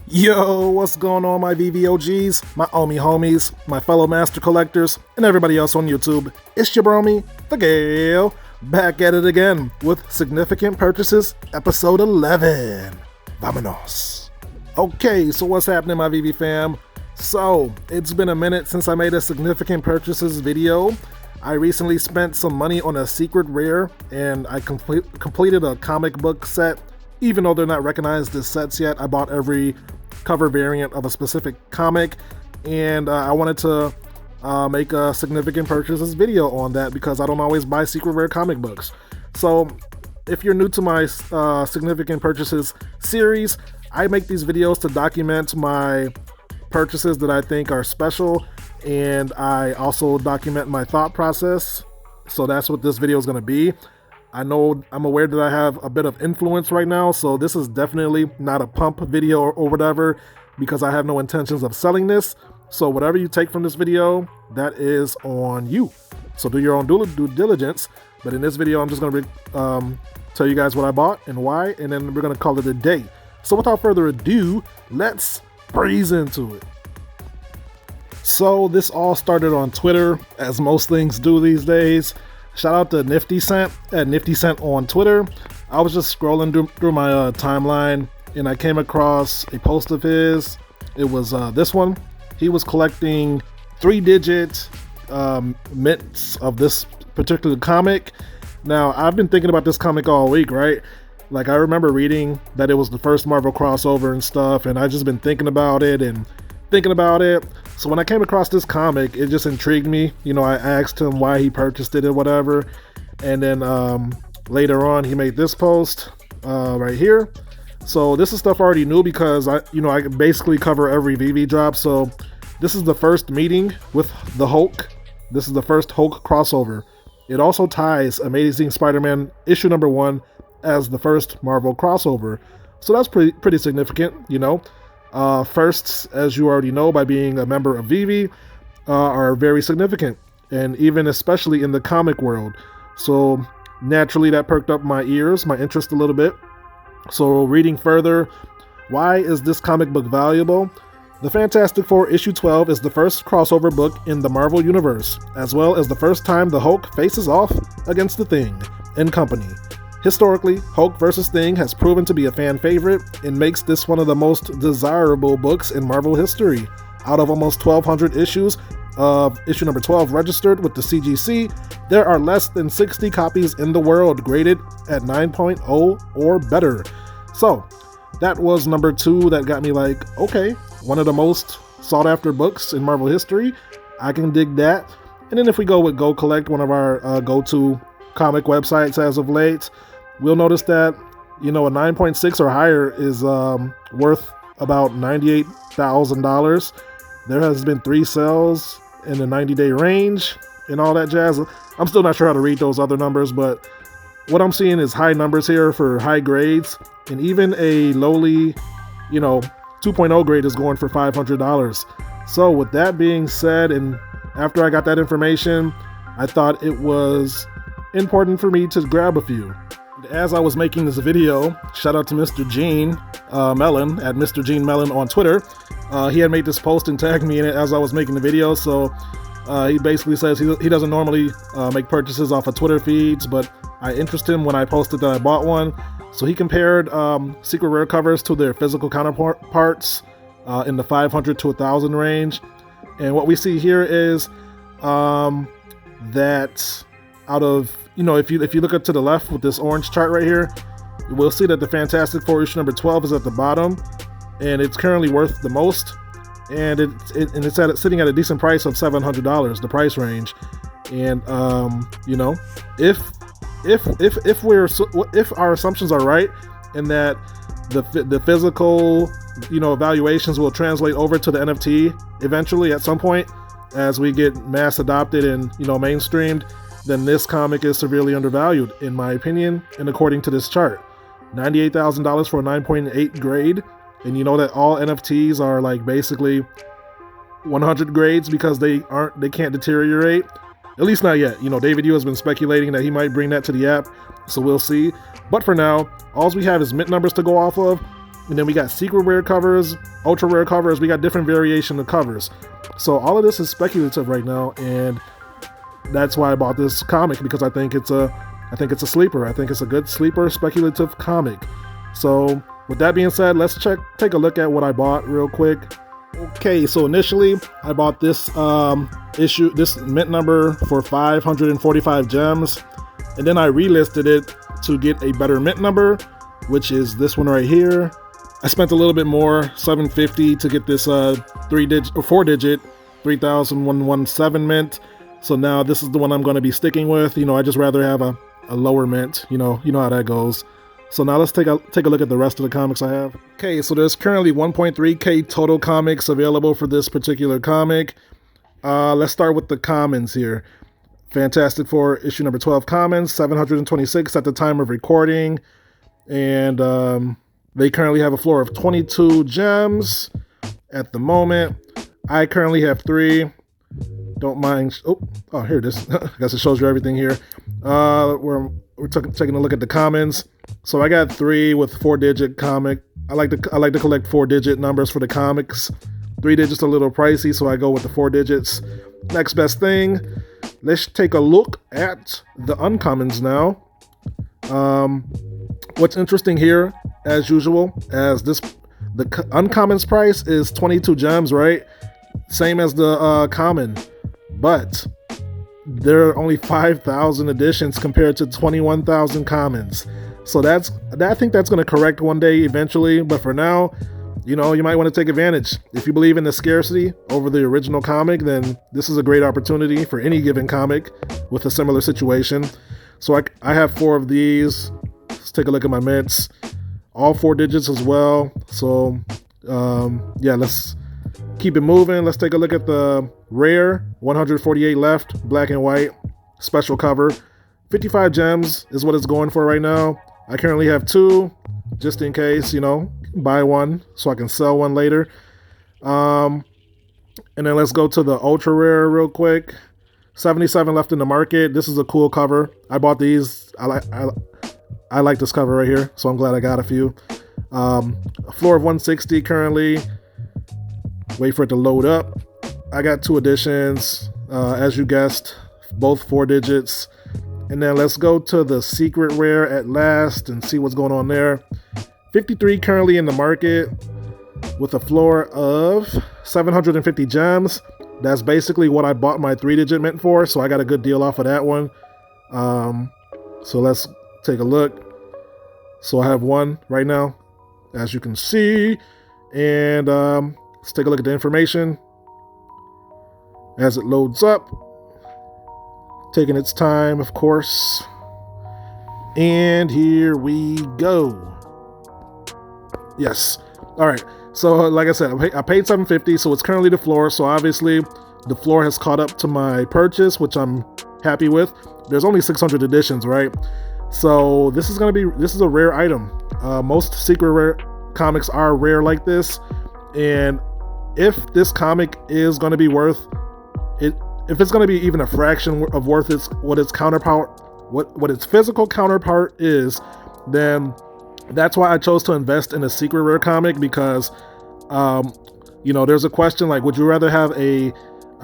Yo, what's going on, my VVOGs, my Omi homies, my fellow master collectors, and everybody else on YouTube? It's your bromy, the Gale, back at it again with Significant Purchases, episode 11. Vamonos. Okay, so what's happening, my VV fam? So, it's been a minute since I made a Significant Purchases video. I recently spent some money on a secret rare, and I completed a comic book set. Even though they're not recognized as sets yet, I bought every cover variant of a specific comic, and I wanted to make a Significant Purchases video on that because I don't always buy secret rare comic books. So if you're new to my Significant Purchases series, I make these videos to document my purchases that I think are special, and I also document my thought process. So that's what this video is going to be. I'm aware that I have a bit of influence right now, so this is definitely not a pump video or whatever, because I have no intentions of selling this. So whatever you take from this video, that is on you. So do your own due diligence. But in this video, I'm just going to tell you guys what I bought and why, and then we're going to call it a day. So without further ado, let's breeze into it. So this all started on Twitter, as most things do these days. Shout out to Nifty Cent at Nifty Cent on Twitter. I was just scrolling through my timeline, and I came across a post of his. It was this one. He was collecting 3-digit mints of this particular comic. Now, I've been thinking about this comic all week, right? Like, I remember reading that it was the first Marvel crossover and stuff, and I just been thinking about it. So when I came across this comic, it just intrigued me. You know, I asked him why he purchased it or whatever. And then later on, he made this post right here. So this is stuff I already knew because I basically cover every VV drop. So this is the first meeting with the Hulk. This is the first Hulk crossover. It also ties Amazing Spider-Man issue number 1 as the first Marvel crossover. So that's pretty significant, you know. Firsts, as you already know by being a member of Veve, are very significant, and even especially in the comic world. So naturally that perked up my interest a little bit. So reading further, why is this comic book valuable? The Fantastic Four issue 12 is the first crossover book in the Marvel Universe, as well as the first time the Hulk faces off against the Thing and company. Historically, Hulk vs. Thing has proven to be a fan favorite and makes this one of the most desirable books in Marvel history. Out of almost 1,200 issues of issue number 12 registered with the CGC, there are less than 60 copies in the world graded at 9.0 or better. So, that was number 2 that got me like, okay, one of the most sought after books in Marvel history. I can dig that. And then if we go with Go Collect, one of our go-to comic websites as of late, we'll notice that, you know, a 9.6 or higher is worth about $98,000. There has been 3 sales in the 90-day range and all that jazz. I'm still not sure how to read those other numbers, but what I'm seeing is high numbers here for high grades, and even a lowly, 2.0 grade is going for $500. So with that being said, and after I got that information, I thought it was important for me to grab a few. As I was making this video, shout out to Mr. Gene Mellon at Mr. Gene Mellon on Twitter. He had made this post and tagged me in it as I was making the video. So he basically says he doesn't normally make purchases off of Twitter feeds, but I interest him when I posted that I bought one. So he compared secret rare covers to their physical counterparts in the 500 to 1,000 range. And what we see here is that out of, if you look up to the left with this orange chart right here, we'll see that the Fantastic Four issue number 12 is at the bottom, and it's currently worth the most, and it's sitting at a decent price of $700, the price range. And if our assumptions are right, and that the physical evaluations will translate over to the NFT eventually at some point as we get mass adopted and mainstreamed, then this comic is severely undervalued, in my opinion, and according to this chart. $98,000 for a 9.8 grade, and you know that all NFTs are like basically 100 grades because they can't deteriorate. At least not yet. David Yu has been speculating that he might bring that to the app, so we'll see. But for now, all we have is mint numbers to go off of, and then we got secret rare covers, ultra rare covers. We got different variation of covers. So all of this is speculative right now, and that's why I bought this comic, because I think it's a sleeper. I think it's a good sleeper speculative comic. So with that being said, let's take a look at what I bought real quick. Okay, so initially I bought this this mint number for 545 gems, and then I relisted it to get a better mint number, which is this one right here. I spent a little bit more, $750, to get this 4-digit 3117 mint. So now this is the one I'm going to be sticking with. I just rather have a lower mint. You know how that goes. So now let's take a look at the rest of the comics I have. Okay, so there's currently 1.3k total comics available for this particular comic. Let's start with the commons here. Fantastic Four issue number 12 commons, 726 at the time of recording. And they currently have a floor of 22 gems at the moment. I currently have 3. Don't mind. Oh, here it is. I guess it shows you everything here. We're taking a look at the commons. So I got 3 with 4-digit comic. I like to collect 4-digit numbers for the comics. 3 digits a little pricey, so I go with the 4 digits. Next best thing. Let's take a look at the uncommons now. What's interesting here, as usual, the uncommons price is 22 gems, right? Same as the common, but there are only 5,000 editions compared to 21,000 commons. So I think that's going to correct one day eventually, but for now, you might want to take advantage. If you believe in the scarcity over the original comic, then this is a great opportunity for any given comic with a similar situation. So I have 4 of these. Let's take a look at my mints. All 4 digits as well. So yeah, let's keep it moving. Let's take a look at the rare. 148 left, black and white, special cover. 55 gems is what it's going for right now. I currently have 2, just in case, buy one so I can sell one later. And then let's go to the ultra rare real quick. 77 left in the market. This is a cool cover. I bought these. I like this cover right here, so I'm glad I got a few. A floor of 160 currently. Wait for it to load up. I got 2 editions, as you guessed, both 4 digits. And then let's go to the secret rare at last and see what's going on there. 53 currently in the market with a floor of 750 gems. That's basically what I bought my 3-digit mint for, so I got a good deal off of that one. So let's take a look. So I have 1 right now, as you can see. And let's take a look at the information as it loads up. Taking its time, of course. And here we go. Yes. All right. So like I said, I paid $750, so it's currently the floor. So obviously the floor has caught up to my purchase, which I'm happy with. There's only 600 editions, right? So this is a rare item. Most secret rare comics are rare like this. And if this comic is going to be worth it, if it's going to be even a fraction of worth what its physical counterpart is, then that's why I chose to invest in a secret rare comic, because there's a question like, would you rather have a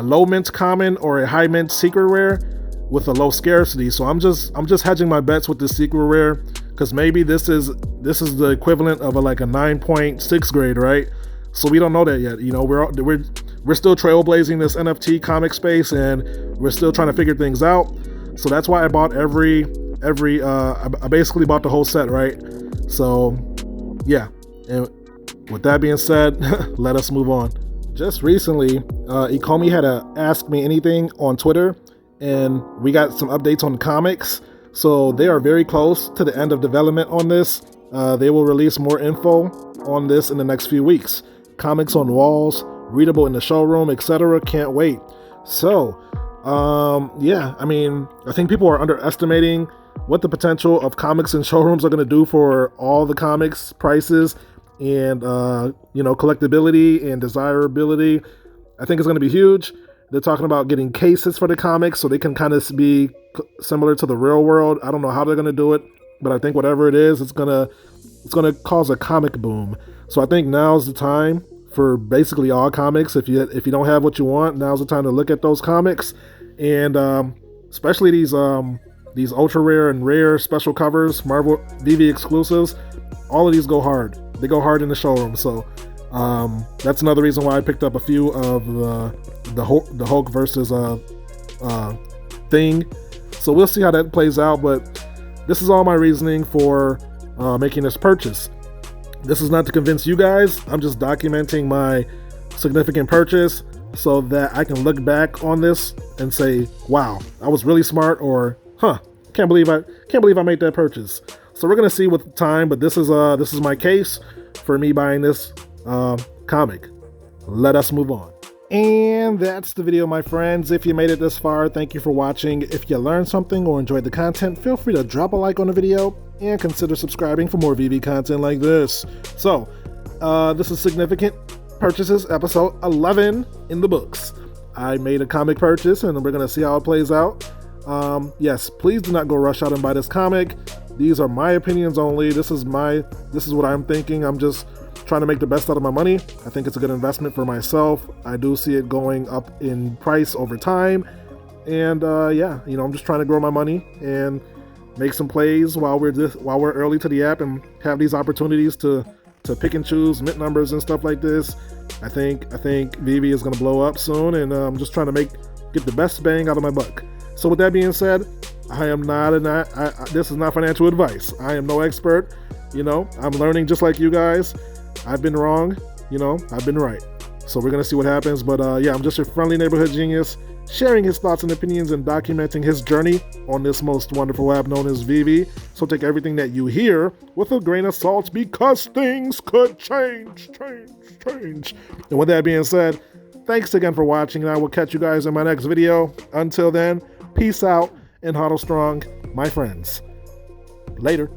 low mint common or a high mint secret rare with a low scarcity? So I'm just hedging my bets with this secret rare, because maybe this is the equivalent of a 9.6 grade, right? So we don't know that yet. We're still trailblazing this NFT comic space, and we're still trying to figure things out. So that's why I bought I basically bought the whole set, right? So yeah. And with that being said, let us move on. Just recently, Ecomi had a Ask Me Anything on Twitter, and we got some updates on comics. So they are very close to the end of development on this. They will release more info on this in the next few weeks. Comics on walls, readable in the showroom, etc. Can't wait. So, yeah, I think people are underestimating what the potential of comics in showrooms are going to do for all the comics prices and, collectability and desirability. I think it's going to be huge. They're talking about getting cases for the comics so they can kind of be similar to the real world. I don't know how they're going to do it, but I think whatever it is, it's going to cause a comic boom. So I think now's the time for basically all comics. If you don't have what you want, now's the time to look at those comics, and especially these ultra rare and rare special covers, Marvel Veve exclusives. All of these go hard. They go hard in the showroom. So that's another reason why I picked up a few of the Hulk versus Thing. So we'll see how that plays out. But this is all my reasoning for making this purchase. This is not to convince you guys. I'm just documenting my significant purchase so that I can look back on this and say, wow, I was really smart, or can't believe I made that purchase. So we're gonna see with time, but this is my case for me buying this comic. Let us move on. And that's the video, my friends. If you made it this far, thank you for watching. If you learned something or enjoyed the content, feel free to drop a like on the video and consider subscribing for more Veve content like this. So, this is Significant Purchases, episode 11 in the books. I made a comic purchase, and we're going to see how it plays out. Yes, please do not go rush out and buy this comic. These are my opinions only. This is what I'm thinking. I'm just trying to make the best out of my money. I think it's a good investment for myself. I do see it going up in price over time. And yeah, I'm just trying to grow my money and make some plays while we're early to the app and have these opportunities to pick and choose mint numbers and stuff like this. I think Veve is going to blow up soon, and I'm just trying to get the best bang out of my buck. So with that being said, this is not financial advice. I am no expert. I'm learning just like you guys. I've been wrong, I've been right. So we're going to see what happens. But yeah, I'm just your friendly neighborhood genius, sharing his thoughts and opinions and documenting his journey on this most wonderful app known as Veve. So take everything that you hear with a grain of salt, because things could change. And with that being said, thanks again for watching, and I will catch you guys in my next video. Until then, peace out and hodl strong, my friends. Later.